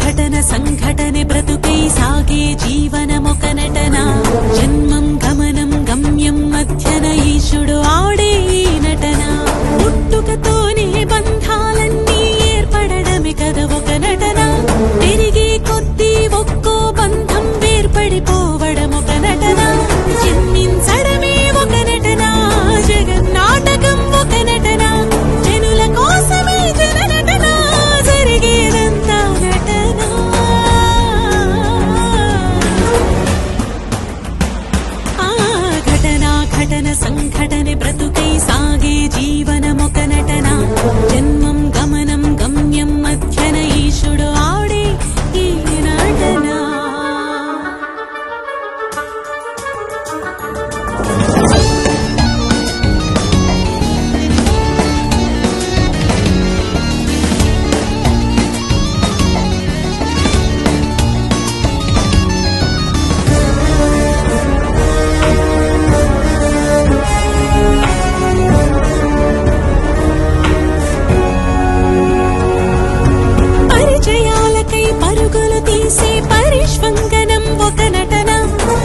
ఘటన సంఘటನೆ బ్రతుకై సాగే జీవనమొక నటన జన్మం గమనం గమ్యం మధ్యన ఈశుడు ఆడే ఈ నటన పుట్టుకతోనే బంధాలన్నీ ఏర్పడడమే కదా ఒక నటన పెరిగే కొద్దీ ఒక్కో బంధం వేర్పడిపోవడం ఒక నటన జన్మించడమే ఒక నటన జగన్నాటకం ఒక నటన జనుల కోసమే జన నటన జరిగేదంతా నటన ఘటన సంఘటನೆ బ్రతుకై సాగే జీవనమొక నటన జన్మం గమనం గమ్యం మధ్యన ఈశుడు ఆడే ఈ నటన పరిచయాలకై పరుగులు తీసే పరిష్వంగనం ఒక నటన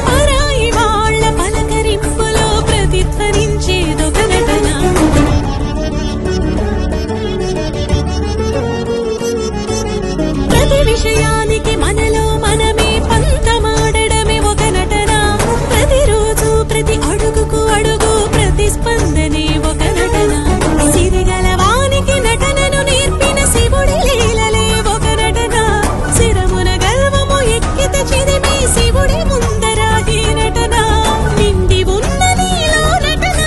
పరాయి వాళ్ళ పలకరింపులో ప్రతిధ్వనించేదొక నటన ప్రతి విషయానికి మనలో మనమే పంతమాడడమే ఒక నటన ప్రతిరోజు ప్రతి అడుగుకు అడుగు ప్రతిస్పందనే ఒక నటన సిరిగలవానికి నటనను నేర్పిన శివుడి లీలలే ఒక నటన శిరమున గర్వము ఎక్కిత చిదిమి శివుడి ముందర ఈ నటన నిండి ఉన్న నీలో నటన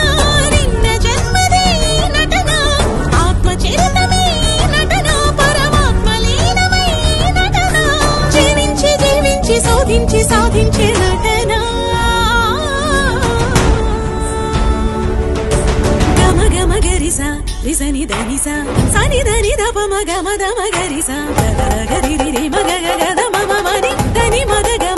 నిన్న జన్మదే ఈ నటన ఆత్మచరితమే ఈ నటన పరమాత్మ లీనమై ఈ నటన జీవించి జీవించి శోధించి సాధించే నటన గమ గమ గరిస రిసని ధనిస సని ధని దప మగ మద మగరిస గరి రి మగ గద మమ మని ధని మద గ